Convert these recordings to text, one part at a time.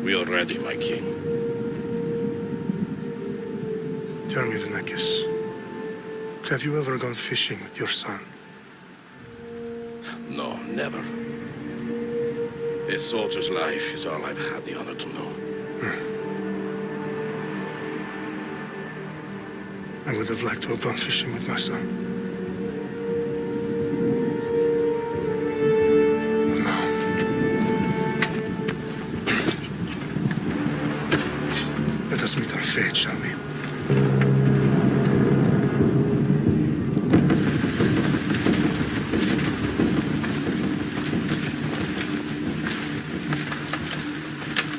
We are ready, my king. Tell me, Venekis, have you ever gone fishing with your son? No, never. A soldier's life is all I've had the honor to know. I would have liked to have gone fishing with my son. But no. Let us meet our fate, shall we?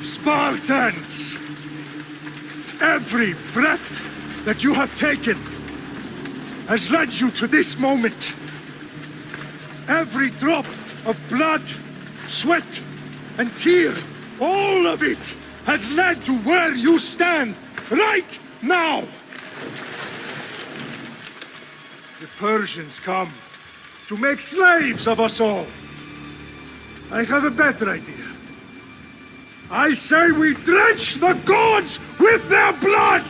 Spartans! Every breath that you have taken has led you to this moment. Every drop of blood, sweat, and tear, all of it has led to where you stand right now. The Persians come to make slaves of us all. I have a better idea. I say we drench the gods with their blood!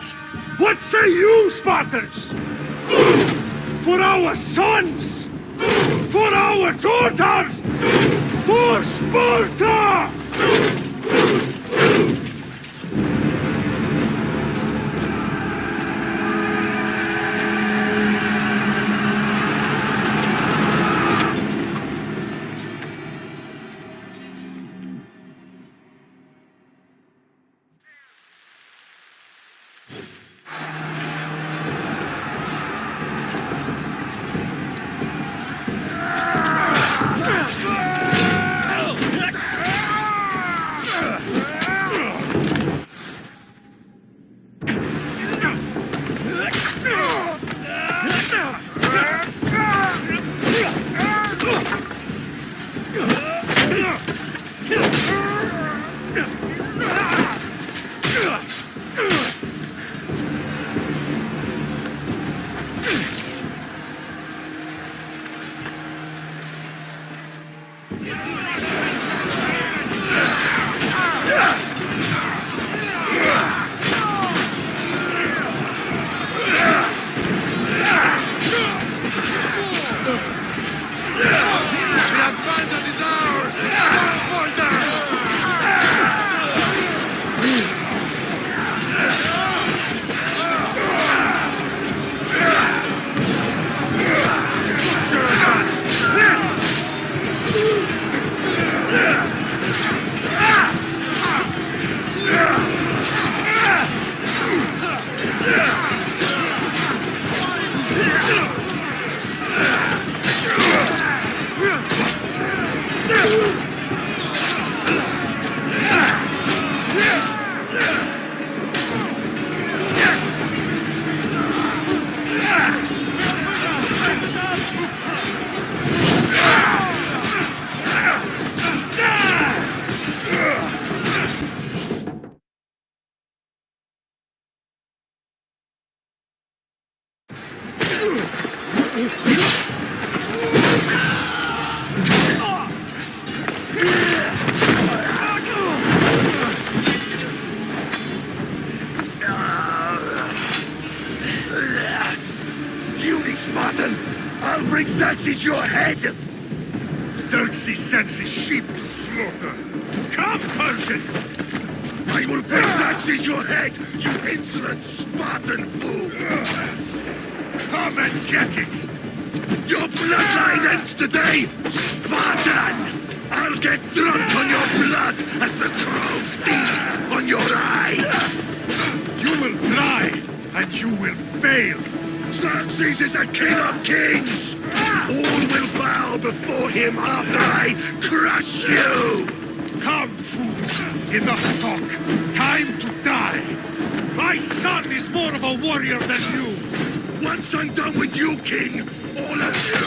What say you, Spartans? For our sons! For our daughters! For Sparta! Spartan! I'll bring Xerxes your head! Xerxes sends his sheep to slaughter. Come, Persian! I will bring Xerxes your head, you insolent Spartan fool! Come and get it! Your bloodline ends today, Spartan! I'll get drunk on your blood as the crows feed on your eyes! You will fly, and you will fail! Xerxes is the king of kings! All will bow before him after I crush you! Come, fool! Enough talk! Time to die! My son is more of a warrior than you! Once I'm done with you, king, all of you...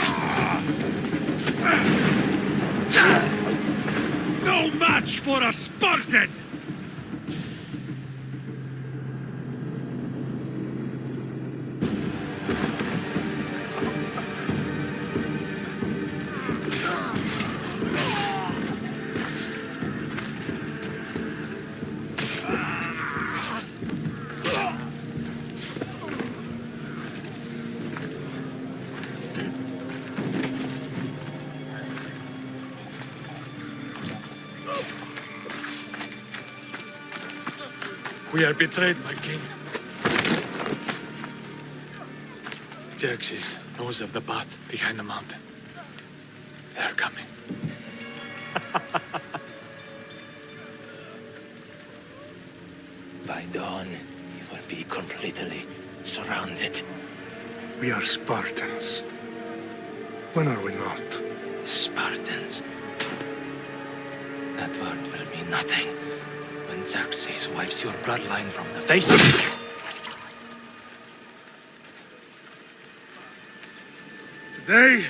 No match for a Spartan! We are betrayed, my king. Xerxes knows of the path behind the mountain. They are coming. By dawn, you will be completely surrounded. We are Spartans. When are we not? Spartans. That word will mean nothing when Xerxes wipes your bloodline from the face of it. Today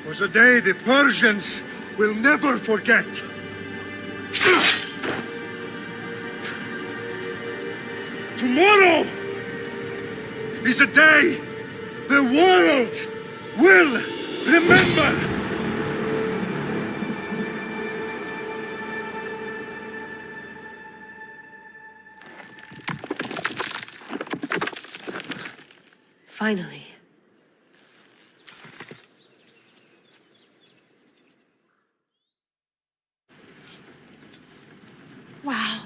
was a day the Persians will never forget. Tomorrow is a day the world will remember. Finally. Wow,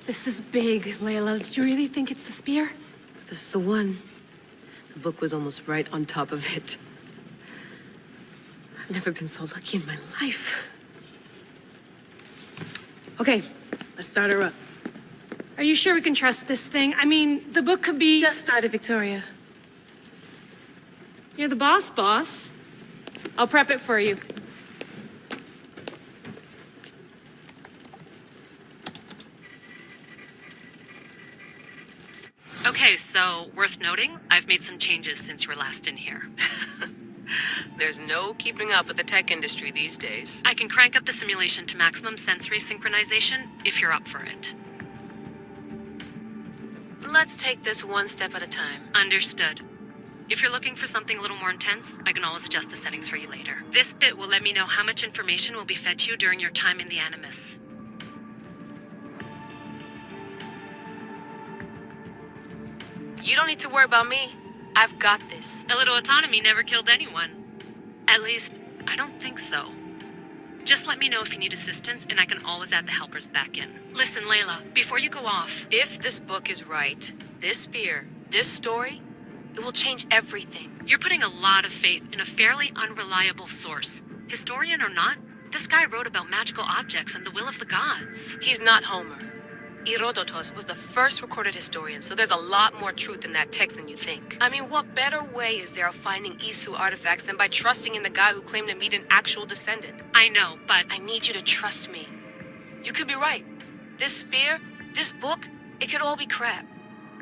this is big, Layla. Did you really think it's the spear? This is the one. The book was almost right on top of it. I've never been so lucky in my life. Okay, let's start her up. Are you sure we can trust this thing? I mean, the book could be... Just started, Victoria. You're the boss. I'll prep it for you. Okay, so worth noting, I've made some changes since you were last in here. There's no keeping up with the tech industry these days. I can crank up the simulation to maximum sensory synchronization if you're up for it. Let's take this one step at a time. Understood. If you're looking for something a little more intense, I can always adjust the settings for you later. This bit will let me know how much information will be fed to you during your time in the Animus. You don't need to worry about me. I've got this. A little autonomy never killed anyone. At least, I don't think so. Just let me know if you need assistance, and I can always add the helpers back in. Listen, Layla, before you go off... If this book is right, this spear, this story, it will change everything. You're putting a lot of faith in a fairly unreliable source. Historian or not, this guy wrote about magical objects and the will of the gods. He's not Homer. Herodotus was the first recorded historian, so there's a lot more truth in that text than you think. I mean, what better way is there of finding Isu artifacts than by trusting in the guy who claimed to meet an actual descendant? I know, but... I need you to trust me. You could be right. This spear, this book, it could all be crap.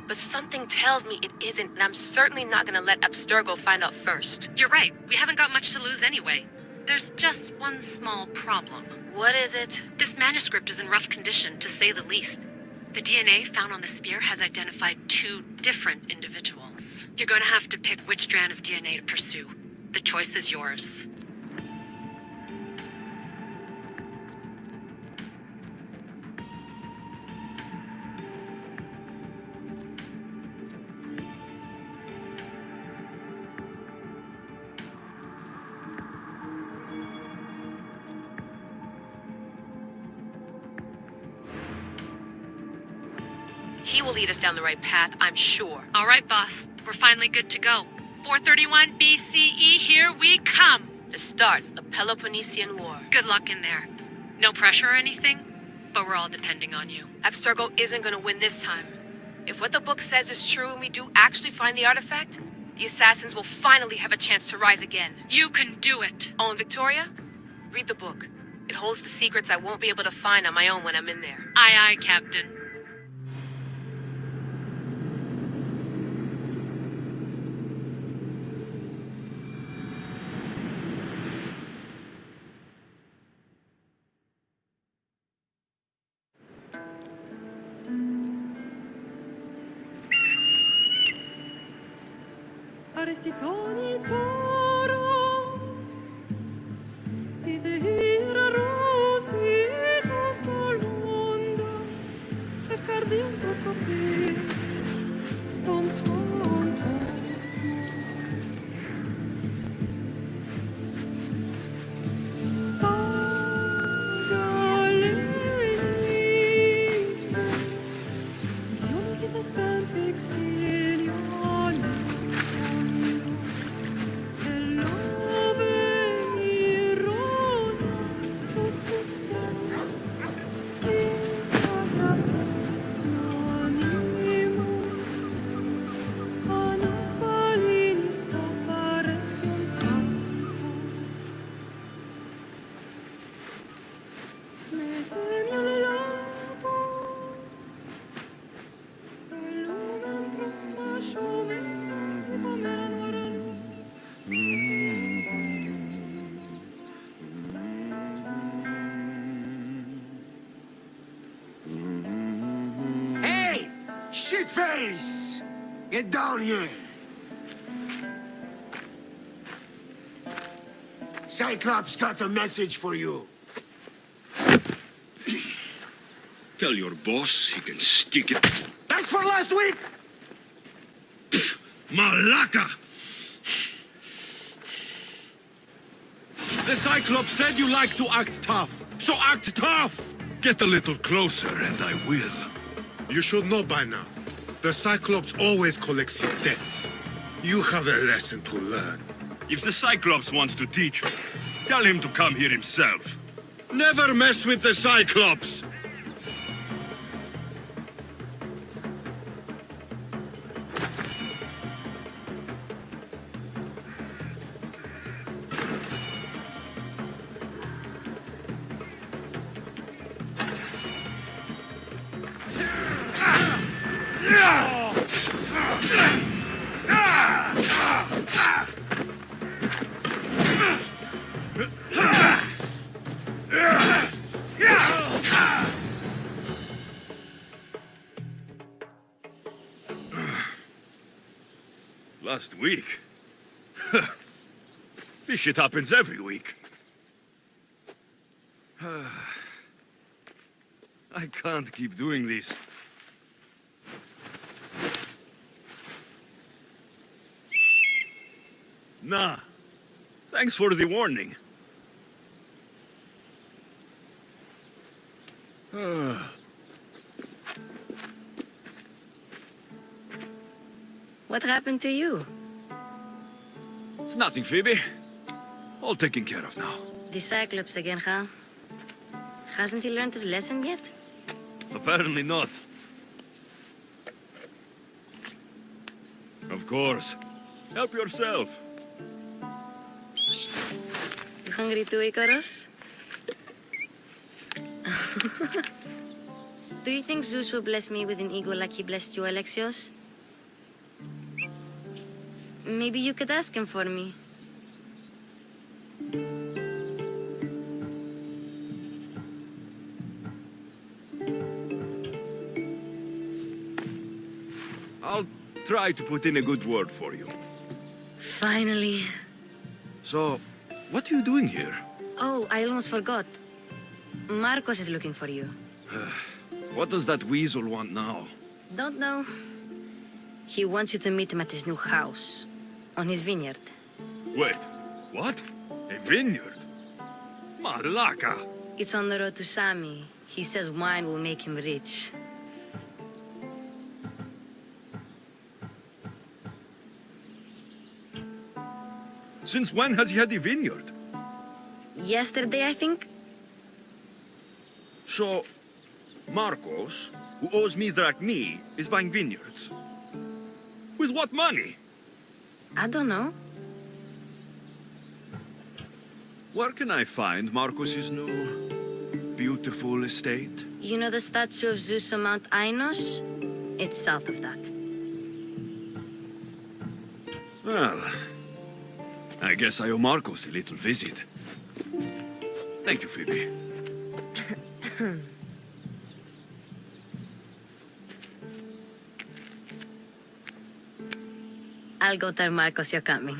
But something tells me it isn't, and I'm certainly not gonna let Abstergo find out first. You're right. We haven't got much to lose anyway. There's just one small problem. What is it? This manuscript is in rough condition, to say the least. The DNA found on the spear has identified 2 different individuals. You're going to have to pick which strand of DNA to pursue. The choice is yours. He will lead us down the right path, I'm sure. All right, boss. We're finally good to go. 431 BCE, here we come! The start of the Peloponnesian War. Good luck in there. No pressure or anything, but we're all depending on you. Abstergo isn't gonna win this time. If what the book says is true and we do actually find the artifact, the assassins will finally have a chance to rise again. You can do it! Oh, and Victoria? Read the book. It holds the secrets I won't be able to find on my own when I'm in there. Aye, aye, Captain. Arestitoni toro idehira rositos dolondas efcardios proscopir ton sfonto shitface! Get down here. Cyclops got a message for you. Tell your boss he can stick it. That's for last week! Malaka! The Cyclops said you like to act tough, so act tough! Get a little closer and I will. You should know by now. The Cyclops always collects his debts. You have a lesson to learn. If the Cyclops wants to teach me, tell him to come here himself. Never mess with the Cyclops! Last week? This shit happens every week. I can't keep doing this. Nah. Thanks for the warning. What happened to you? It's nothing, Phoebe. All taken care of now. The Cyclops again, huh? Hasn't he learned his lesson yet? Apparently not. Of course. Help yourself. You hungry too, Icarus? Do you think Zeus will bless me with an ego like he blessed you, Alexios? Maybe you could ask him for me. I'll try to put in a good word for you. Finally. So, what are you doing here? Oh, I almost forgot. Marcos is looking for you. What does that weasel want now? Don't know. He wants you to meet him at his new house. On his vineyard. Wait, what? A vineyard? Malaka! It's on the road to Sami. He says wine will make him rich. Since when has he had a vineyard? Yesterday, I think? So, Marcos, who owes me drachmi, is buying vineyards. With what money? I don't know. Where can I find Marcos's new, beautiful estate? You know the statue of Zeus on Mount Ainos? It's south of that. Well, I guess I owe Marcos a little visit. Thank you, Phoebe. I'll go tell Marcos you're coming.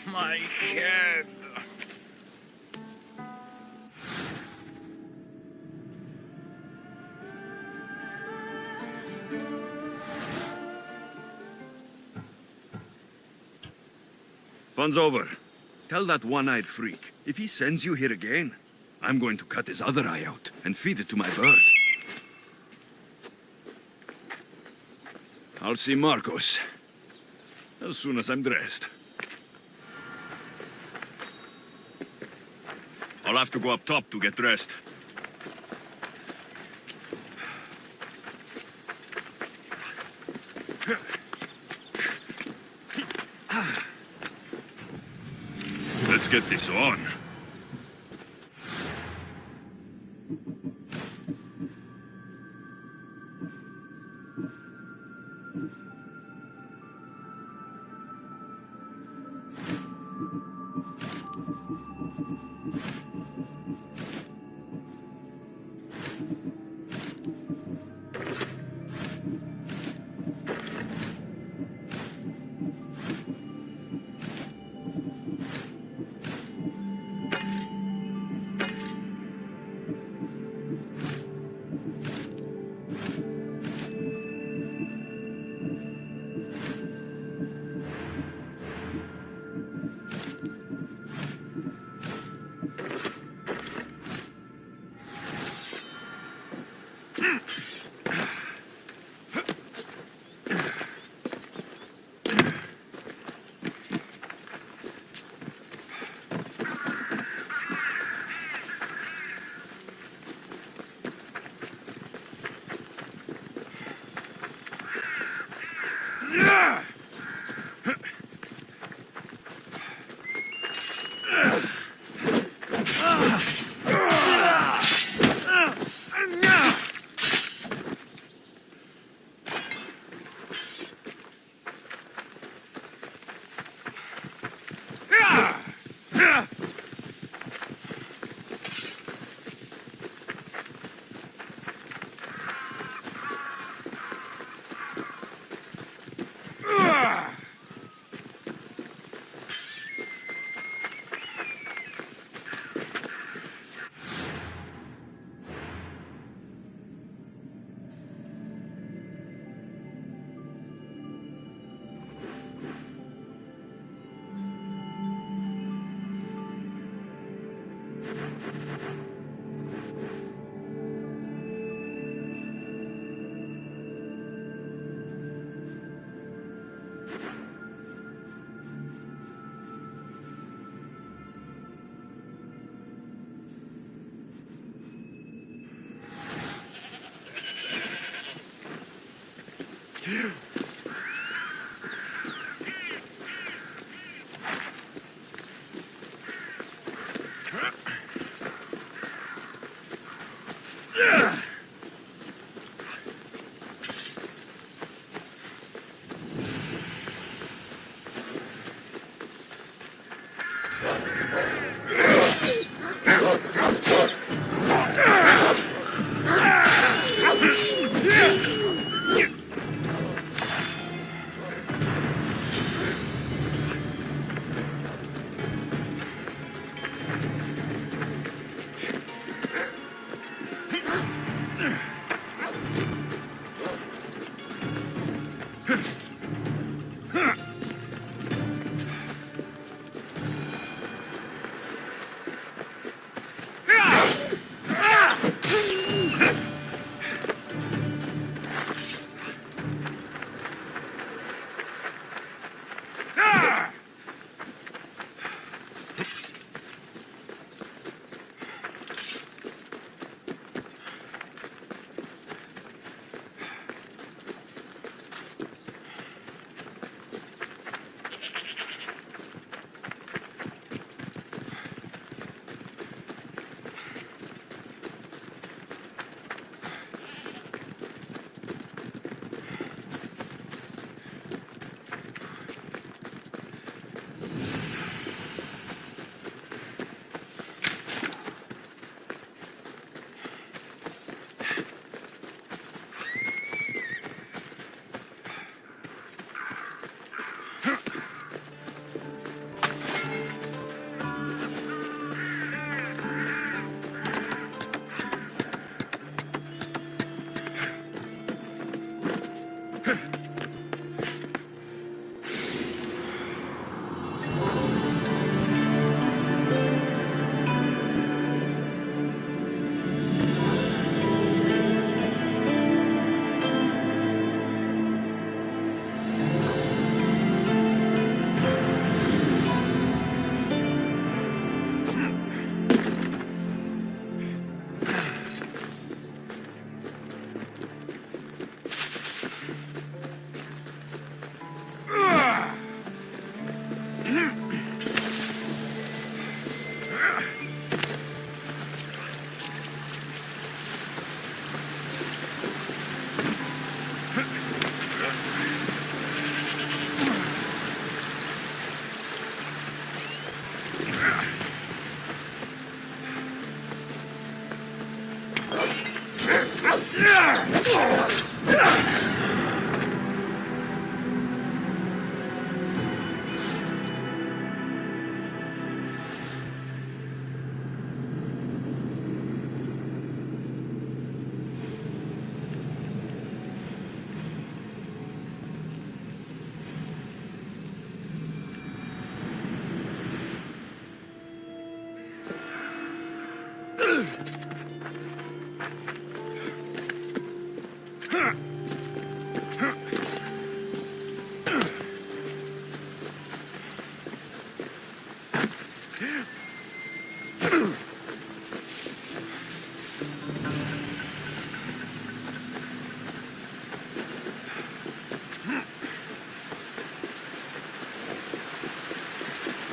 My head. Fun's over. Tell that one-eyed freak, if he sends you here again, I'm going to cut his other eye out and feed it to my bird. I'll see Marcos as soon as I'm dressed. I'll have to go up top to get dressed. Let's get this on.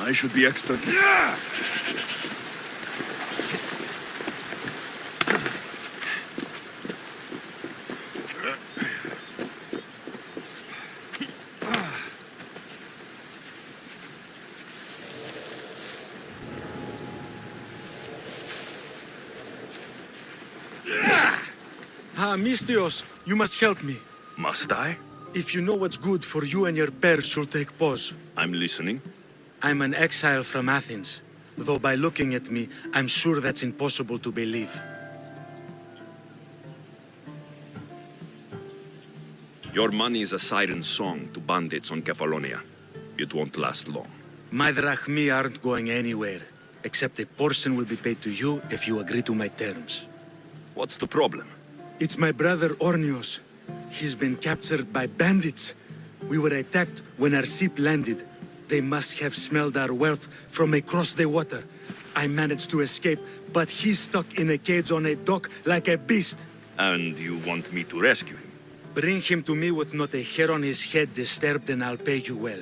I should be expert. Mistios, you must help me. Must I? If you know what's good for you and your bears, you'll take pause. I'm listening. I'm an exile from Athens. Though by looking at me, I'm sure that's impossible to believe. Your money is a siren song to bandits on Kefalonia. It won't last long. My drachmi aren't going anywhere, except a portion will be paid to you if you agree to my terms. What's the problem? It's my brother Ornios. He's been captured by bandits. We were attacked when our ship landed. They must have smelled our wealth from across the water. I managed to escape, but he's stuck in a cage on a dock like a beast. And you want me to rescue him? Bring him to me with not a hair on his head disturbed and I'll pay you well.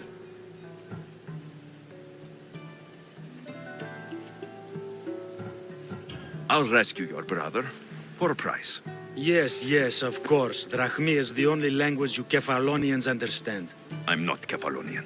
I'll rescue your brother for a price. Yes, of course. Drachmi is the only language you Kefalonians understand. I'm not Kefalonian.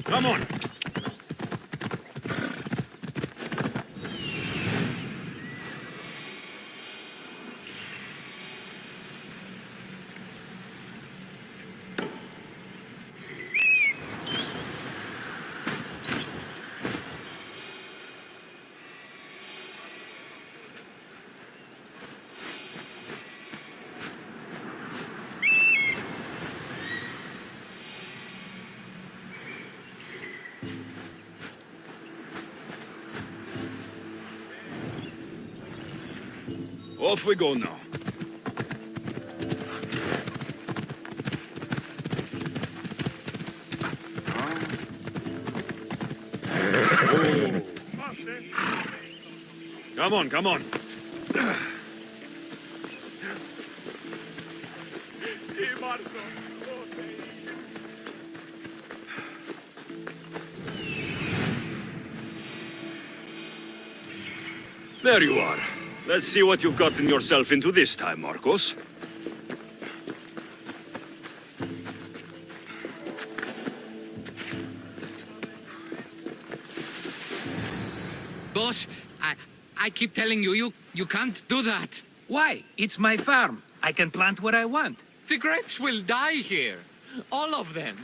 Come on. Off we go now. Come on, come on. There you are. Let's see what you've gotten yourself into this time, Marcos. Boss, I keep telling you, you can't do that. Why? It's my farm. I can plant what I want. The grapes will die here. All of them.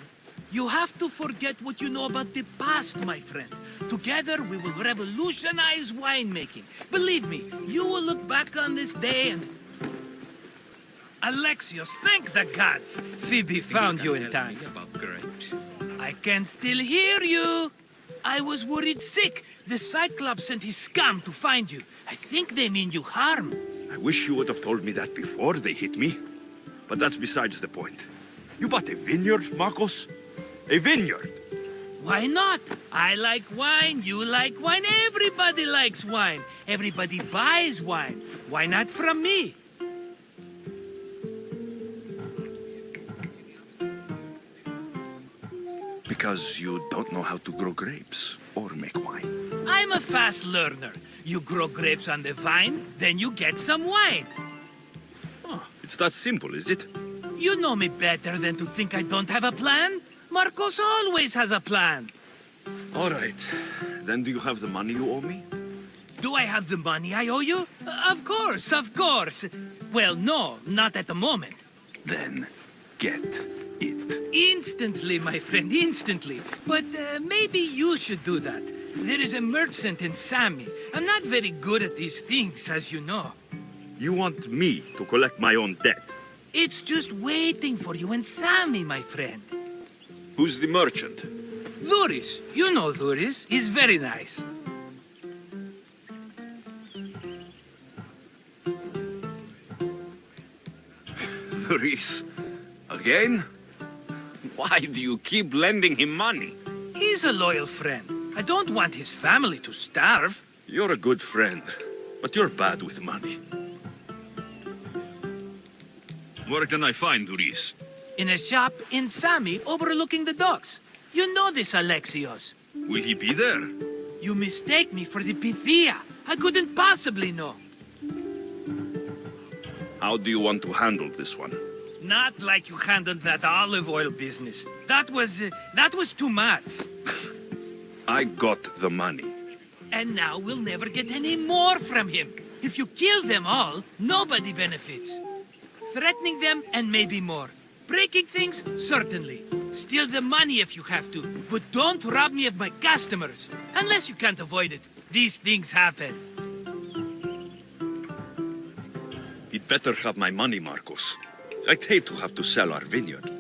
You have to forget what you know about the past, my friend. Together, we will revolutionize winemaking. Believe me, you will look back on this day and... Alexios, thank the gods! Phoebe found you in time. About grapes. I can still hear you! I was worried sick. The Cyclops sent his scum to find you. I think they mean you harm. I wish you would have told me that before they hit me. But that's besides the point. You bought a vineyard, Marcos? A vineyard? Why not? I like wine, you like wine, everybody likes wine. Everybody buys wine. Why not from me? Because you don't know how to grow grapes or make wine. I'm a fast learner. You grow grapes on the vine, then you get some wine. Oh, it's that simple, is it? You know me better than to think I don't have a plan. Marcos always has a plan. All right. Then do you have the money you owe me? Do I have the money I owe you? Of course, of course. Well, no, not at the moment. Then get it. Instantly, my friend, instantly. But maybe you should do that. There is a merchant in Sami. I'm not very good at these things, as you know. You want me to collect my own debt? It's just waiting for you in Sami, my friend. Who's the merchant? Dhuris. You know Dhuris. He's very nice. Dhuris. Again? Why do you keep lending him money? He's a loyal friend. I don't want his family to starve. You're a good friend, but you're bad with money. Where can I find Dhuris? In a shop in Sami overlooking the docks. You know this, Alexios. Will he be there? You mistake me for the Pythia. I couldn't possibly know. How do you want to handle this one? Not like you handled that olive oil business. That was too much. I got the money. And now we'll never get any more from him. If you kill them all, nobody benefits. Threatening them, and maybe more. Breaking things, certainly. Steal the money if you have to, but don't rob me of my customers. Unless you can't avoid it. These things happen. He'd better have my money, Marcos. I'd hate to have to sell our vineyard.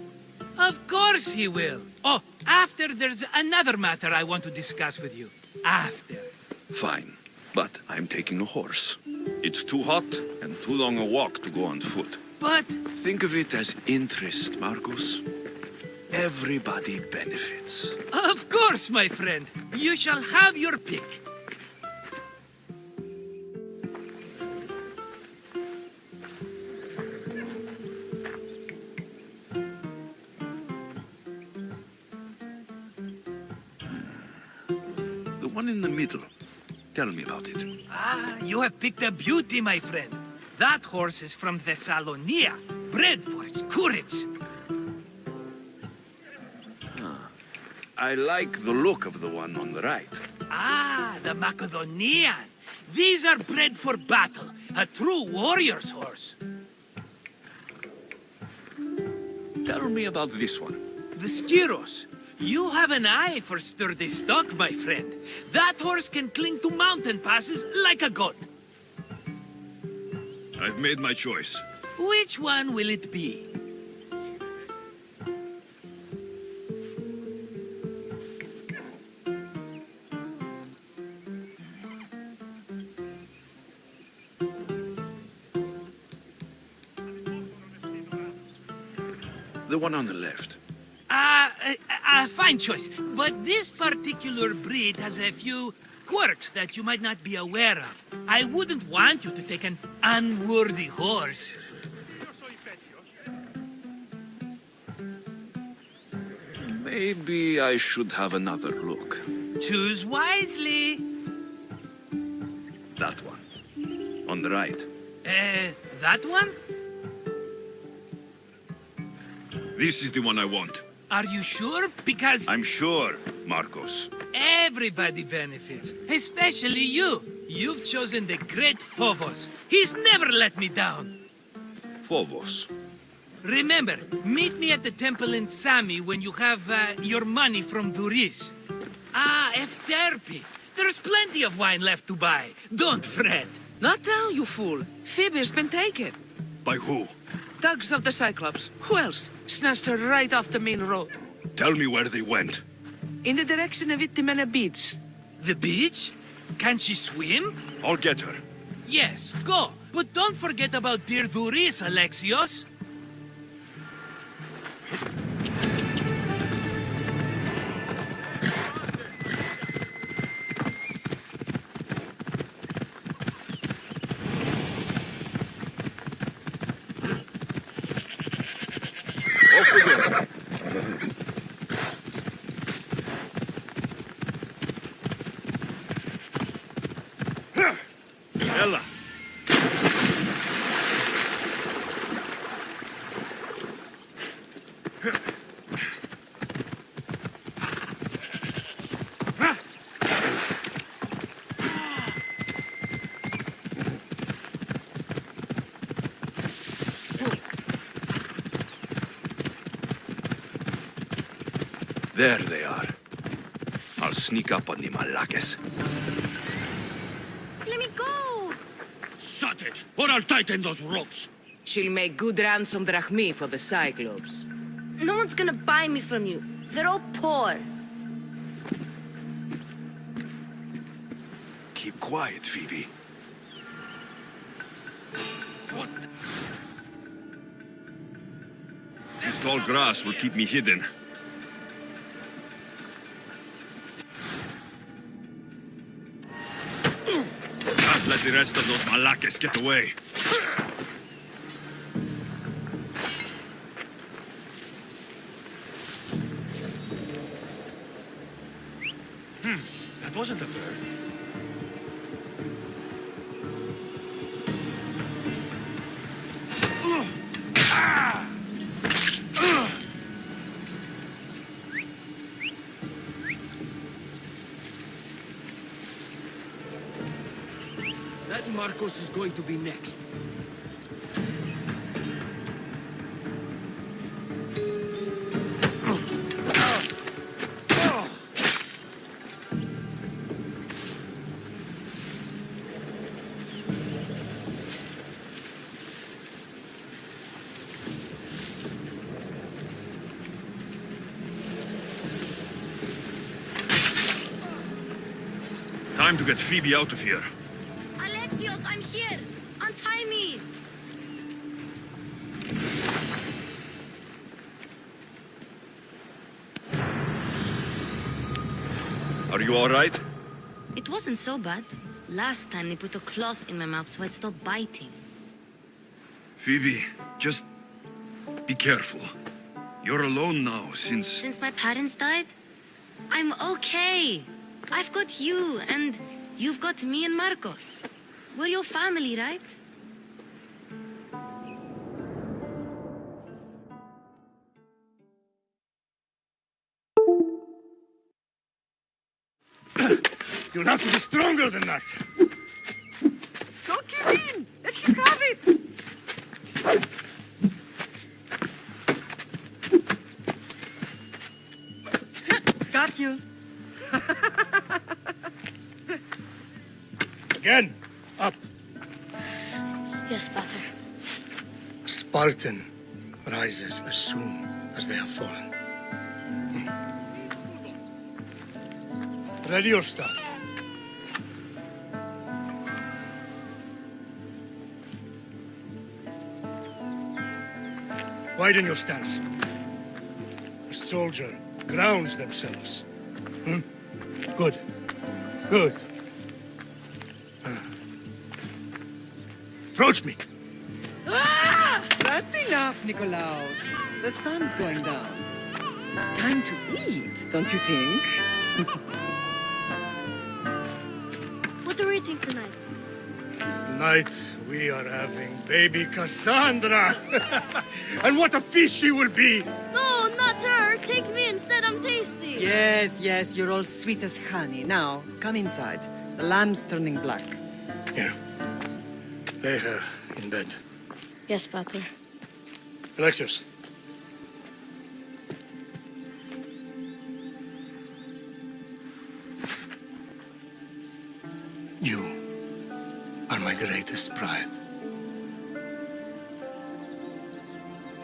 Of course he will. Oh, after there's another matter I want to discuss with you. After. Fine, but I'm taking a horse. It's too hot and too long a walk to go on foot. But... Think of it as interest, Marcos. Everybody benefits. Of course, my friend. You shall have your pick. The one in the middle. Tell me about it. Ah, you have picked a beauty, my friend. That horse is from Thessalonia, bred for its courage. I like the look of the one on the right. Ah, the Macedonian. These are bred for battle, a true warrior's horse. Tell me about this one. The Skiros. You have an eye for sturdy stock, my friend. That horse can cling to mountain passes like a goat. I've made my choice. Which one will it be? The one on the left. Fine choice. But this particular breed has a few quirks that you might not be aware of. I wouldn't want you to take an unworthy horse. Maybe I should have another look. Choose wisely. That one. On the right. That one? This is the one I want. Are you sure? Because I'm sure, Marcos. everybody benefits, especially you. You've chosen the great Phobos. He's never let me down. Phobos. Remember, meet me at the temple in Sami when you have your money from Dhuris. Ah, Efterpi. There's plenty of wine left to buy. Don't fret. Not now, you fool. Phoebe's been taken. By who? Thugs of the Cyclops. Who else? Snatched her right off the main road. Tell me where they went. In the direction of Itimena Beach. The beach? Can she swim? I'll get her. Yes, go. But don't forget about dear Dhuris, Alexios. Off we go. Ella. There they are. I'll sneak up on the Malakes. Let me go! Shut it, or I'll tighten those ropes. She'll make good ransom drachmi for the Cyclops. No one's gonna buy me from you. They're all poor. Keep quiet, Phoebe. What? This tall grass will keep me hidden. Can't let the rest of those Malakes get away. That wasn't a bird. That Marcos is going to be next. Time to get Phoebe out of here. Alexios, I'm here! Untie me! Are you all right? It wasn't so bad. Last time they put a cloth in my mouth so I'd stop biting. Phoebe, just be careful. You're alone now since... Since my parents died, I'm okay. I've got you, and you've got me and Marcos. We're your family, right? You'll have to be stronger than that. Don't give in! Let him have it! Got you. Again, up. Yes, Pater. A Spartan rises as soon as they have fallen. Ready your stuff. Widen your stance. A soldier grounds themselves. Good. Good. Approach me. That's enough, Nikolaos. The sun's going down. Time to eat, don't you think? What are we eating tonight? Tonight, we are having baby Cassandra. And what a feast she will be. No, not her. Take me instead. I'm tasty. Yes, yes, you're all sweet as honey. Now, come inside. The lamb's turning black. Here. Lay her in bed. Yes, Pater. Alexios. You are my greatest pride.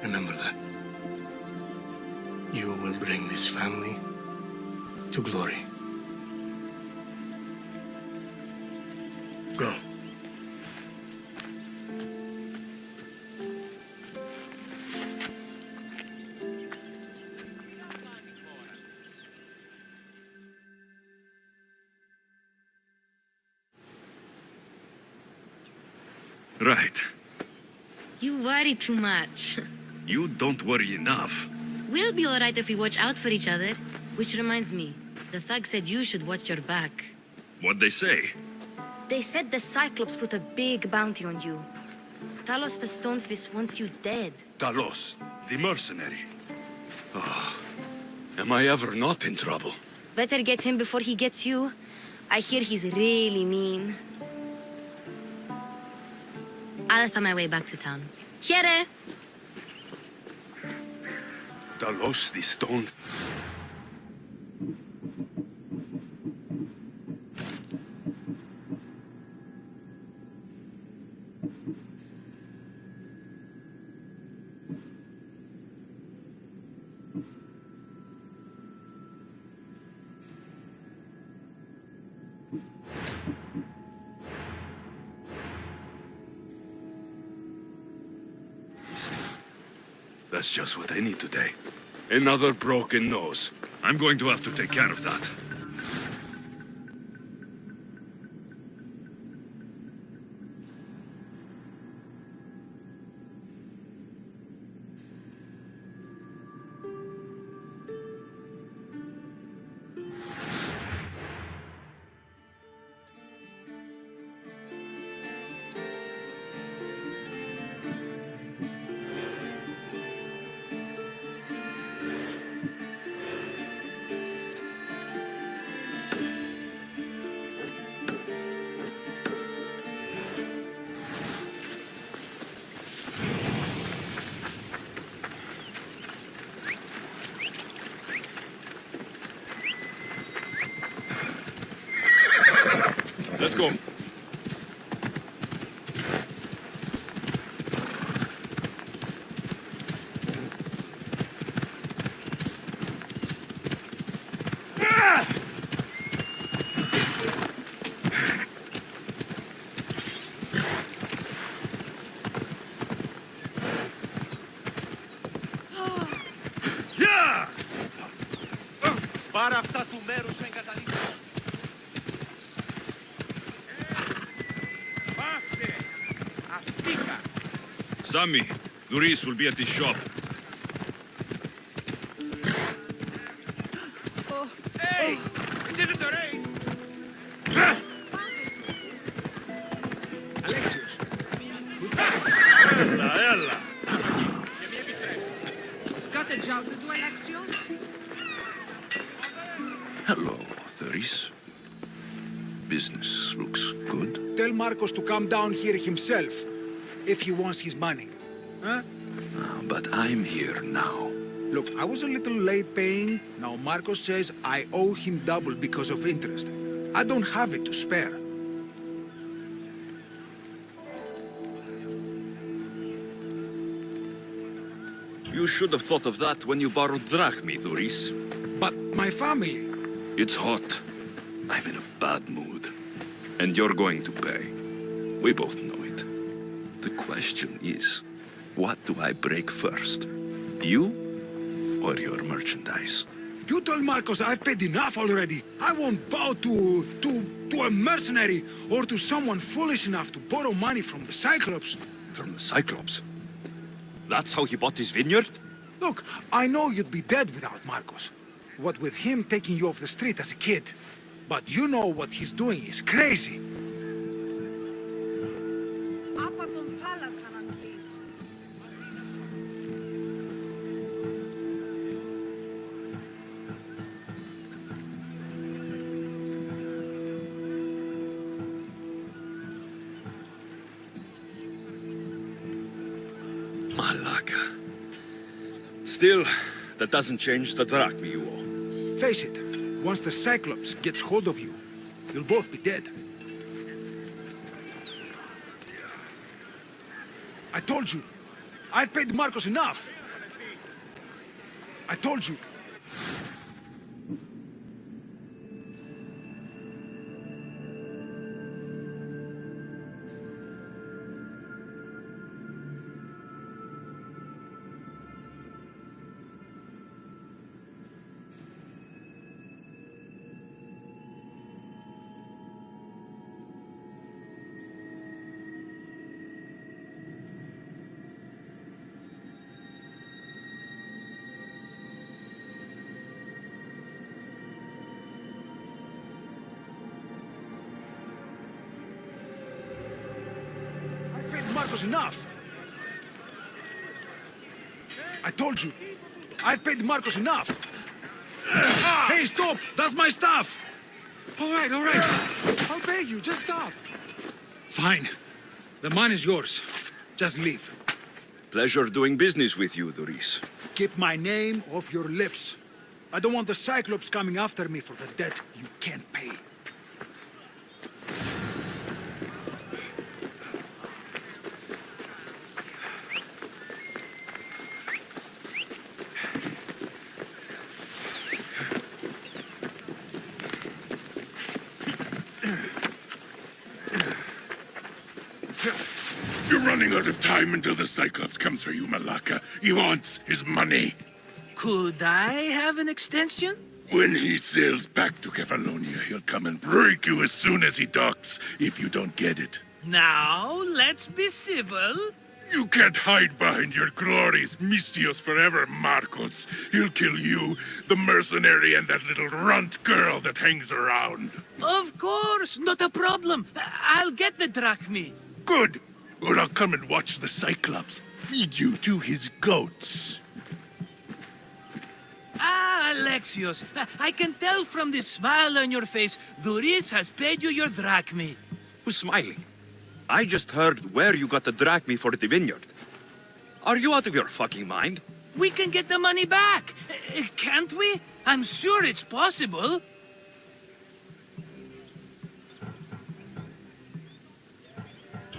Remember that. You will bring this family to glory. Go. Right. You worry too much. You don't worry enough. We'll be all right if we watch out for each other. Which reminds me, the thug said you should watch your back. What'd they say? They said the Cyclops put a big bounty on you. Talos the Stonefist wants you dead. Talos, the mercenary. Oh, am I ever not in trouble? Better get him before he gets you. I hear he's really mean. I'll find my way back to town. Here! Talos, the stone... That's just what I need today. Another broken nose. I'm going to have to take care of that. Let's go. Πάρε αυτά του μέρους σου εγκαταλείπω. Πάψε! Αφήκα! Sammy, Doris will be at the shop. Hey! This isn't a race! Alexios. Ella, ella. Got a job to do, Alexios? Hello, Doris. Business looks good. Tell Marcos to come down here himself, if he wants his money. Huh? But I'm here now. Look, I was a little late paying. Now Marcos says I owe him double because of interest. I don't have it to spare. You should have thought of that when you borrowed drachmi, Doris. But my family... It's hot. I'm in a bad mood. And you're going to pay. We both know it. The question is, what do I break first? You or your merchandise? You told Marcos I've paid enough already. I won't bow to a mercenary or to someone foolish enough to borrow money from the Cyclops. From the Cyclops? That's how he bought his vineyard? Look, I know you'd be dead without Marcos. What with him taking you off the street as a kid. But you know what he's doing is crazy. Malaka. Still, that doesn't change the drachmi you owe. Face it, once the Cyclops gets hold of you, you'll both be dead. I told you, I've paid Marcos enough. I told you. Marcos enough. I told you. I've paid Marcos enough. Hey, stop! That's my stuff! All right. I'll pay you. Just stop. Fine. The money's yours. Just leave. Pleasure doing business with you, Doris. Keep my name off your lips. I don't want the Cyclops coming after me for the debt you can't pay. You're running out of time until the Cyclops comes for you, Malaka. He wants his money. Could I have an extension? When he sails back to Kefalonia, he'll come and break you as soon as he docks, if you don't get it. Now, let's be civil. You can't hide behind your glories, Mistios forever, Marcos. He'll kill you, the mercenary, and that little runt girl that hangs around. Of course, not a problem. I'll get the drachmi. Good. Or I'll come and watch the Cyclops feed you to his goats. Ah, Alexios, I can tell from the smile on your face, Duris has paid you your drachmi. Who's smiling? I just heard where you got the drachmi for the vineyard. Are you out of your fucking mind? We can get the money back, can't we? I'm sure it's possible.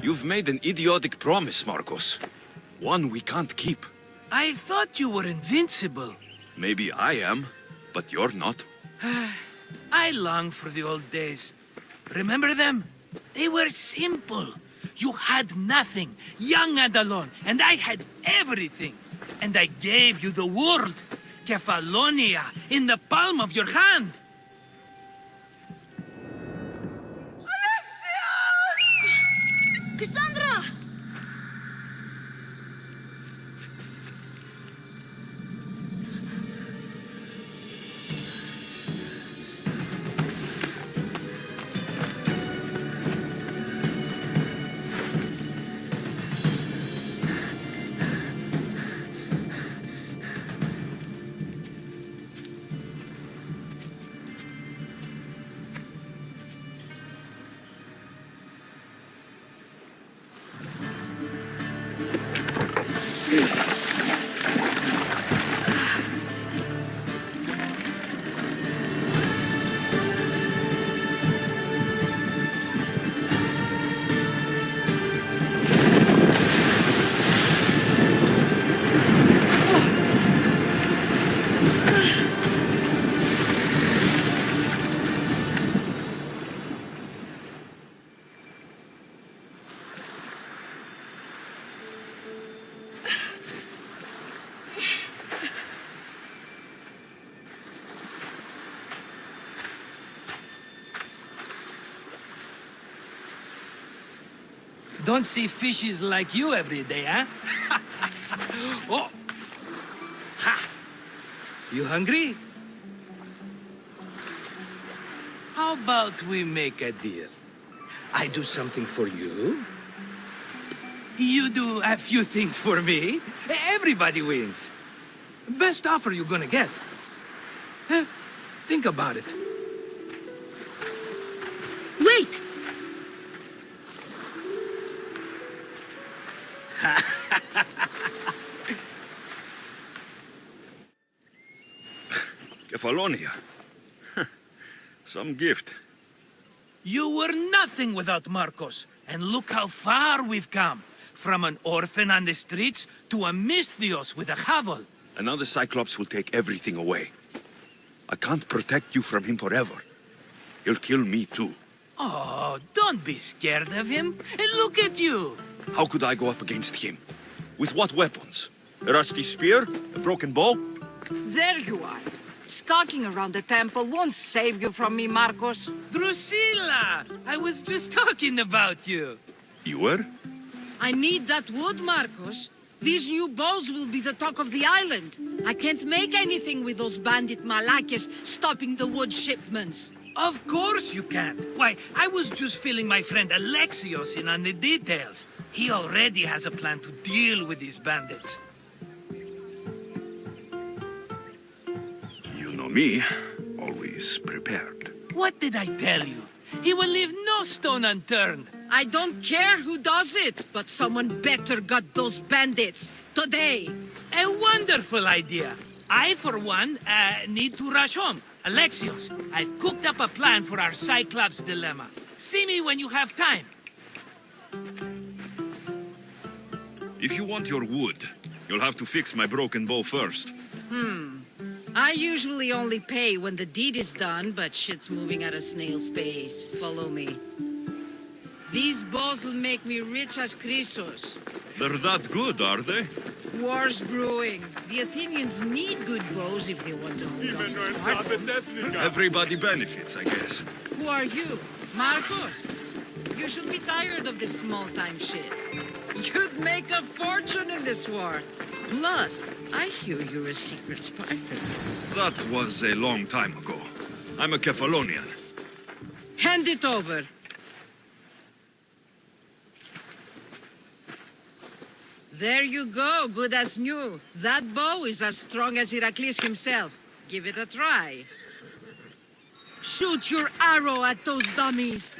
You've made an idiotic promise, Marcos. One we can't keep. I thought you were invincible. Maybe I am, but you're not. I long for the old days. Remember them? They were simple. You had nothing, young and alone, and I had everything. And I gave you the world, Kefalonia, in the palm of your hand. Cassandra! Don't see fishes like you every day, huh? Oh! Ha! You hungry? How about we make a deal? I do something for you. You do a few things for me. Everybody wins. Best offer you're gonna get. Think about it. Wait! Kefalonia. Some gift. You were nothing without Marcos, and look how far we've come. From an orphan on the streets to a Mistios with a hovel. And now the Cyclops will take everything away. I can't protect you from him forever. He'll kill me too. Oh, don't be scared of him. And look at you. How could I go up against him? With what weapons? A rusty spear? A broken bow? There you are. Skulking around the temple won't save you from me, Marcos. Drusilla! I was just talking about you. You were? I need that wood, Marcos. These new bows will be the talk of the island. I can't make anything with those bandit malakes stopping the wood shipments. Of course you can. Why, I was just filling my friend Alexios in on the details. He already has a plan to deal with these bandits. You know me, always prepared. What did I tell you? He will leave no stone unturned. I don't care who does it, but someone better got those bandits. Today. A wonderful idea. I, for one, need to rush home. Alexios, I've cooked up a plan for our Cyclops dilemma. See me when you have time. If you want your wood, you'll have to fix my broken bow first. I usually only pay when the deed is done, but shit's moving at a snail's pace. Follow me. These bows will make me rich as Chrysos. They're that good, are they? War's brewing. The Athenians need good bows if they want to hold off the Spartans. Everybody benefits, I guess. Who are you? Marcos? You should be tired of this small-time shit. You'd make a fortune in this war. Plus, I hear you're a secret Spartan. That was a long time ago. I'm a Kephalonian. Hand it over. There you go, good as new. That bow is as strong as Heracles himself. Give it a try. Shoot your arrow at those dummies.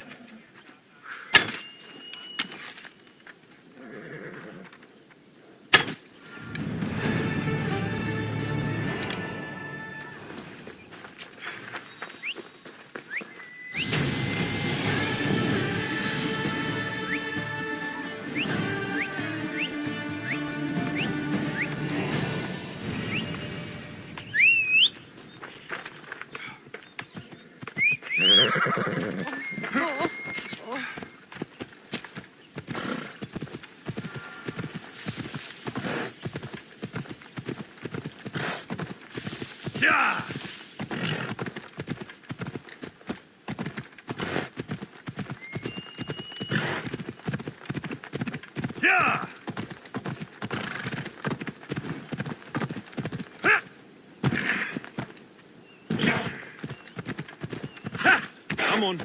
Come on.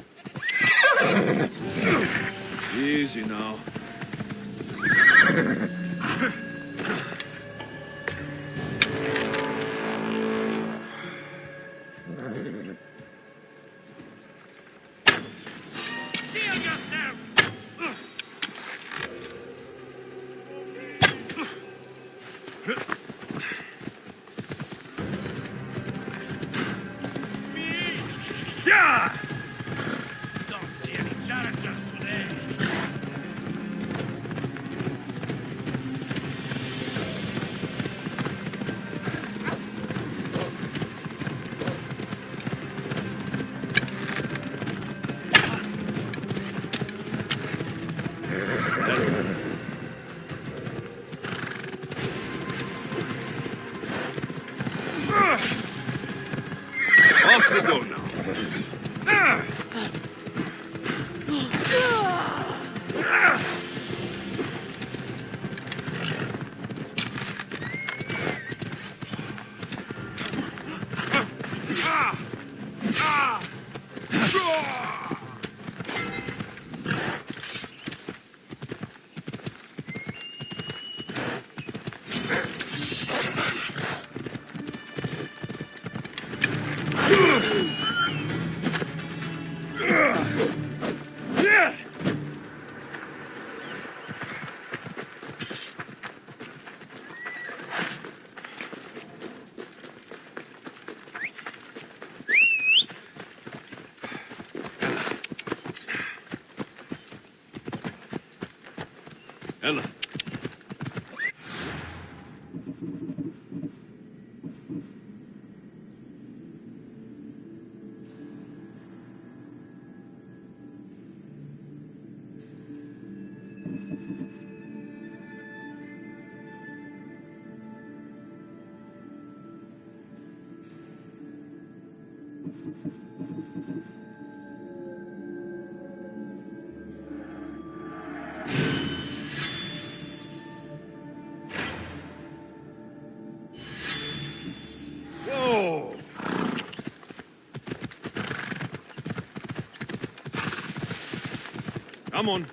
Easy now. Don't see any challenges today. Off we go now. Ella. Whoa! Come on.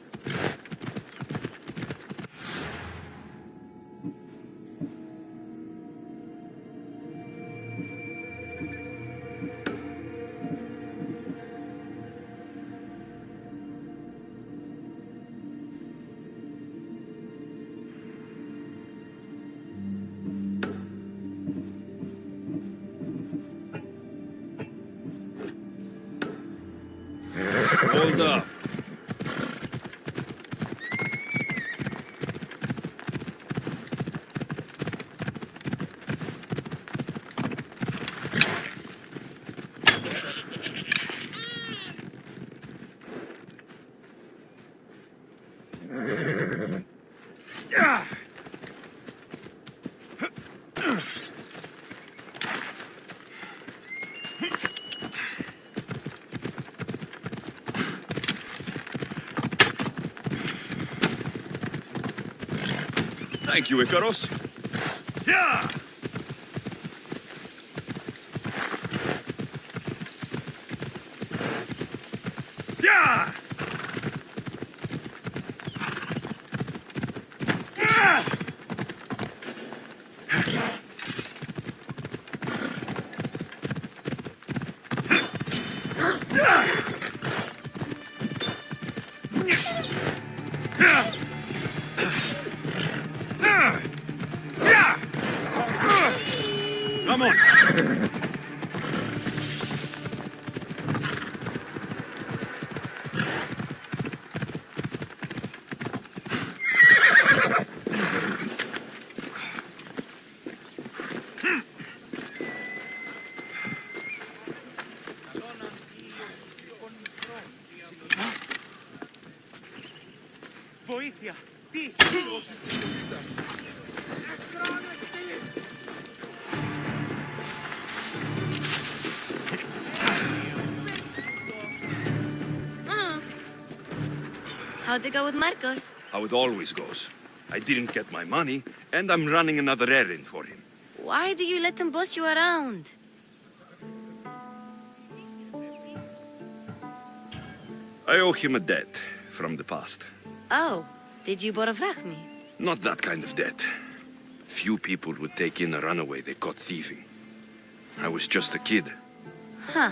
Hold up. Thank you, Icaros. Yeah! Yeah! Come on! Βοήθεια! Τι! How'd it go with Marcos? How it always goes. I didn't get my money, and I'm running another errand for him. Why do you let them boss you around? I owe him a debt from the past. Oh, did you borofrach me? Not that kind of debt. Few people would take in a runaway they caught thieving. I was just a kid. Huh.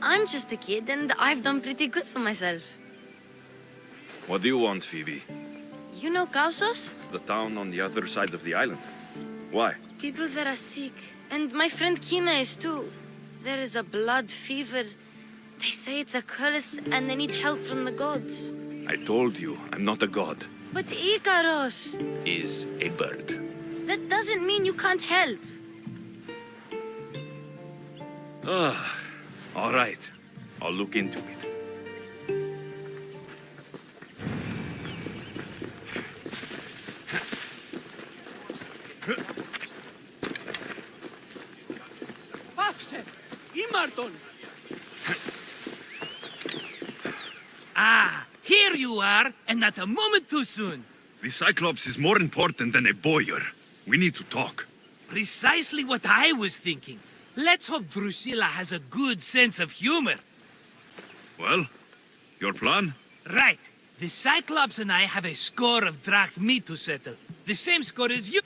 I'm just a kid, and I've done pretty good for myself. What do you want, Phoebe? You know Kausos? The town on the other side of the island. Why? People that are sick. And my friend Kina is too. There is a blood fever. They say it's a curse, and they need help from the gods. I told you, I'm not a god. But Icaros! Is a bird. That doesn't mean you can't help. All right. I'll look into it. Πάψε! Ήμαρτον! Ah, here you are, and not a moment too soon. The Cyclops is more important than a boyar. We need to talk. Precisely what I was thinking. Let's hope Drusilla has a good sense of humor. Well, your plan? Right. The Cyclops and I have a score of drachmi to settle. The same score as you...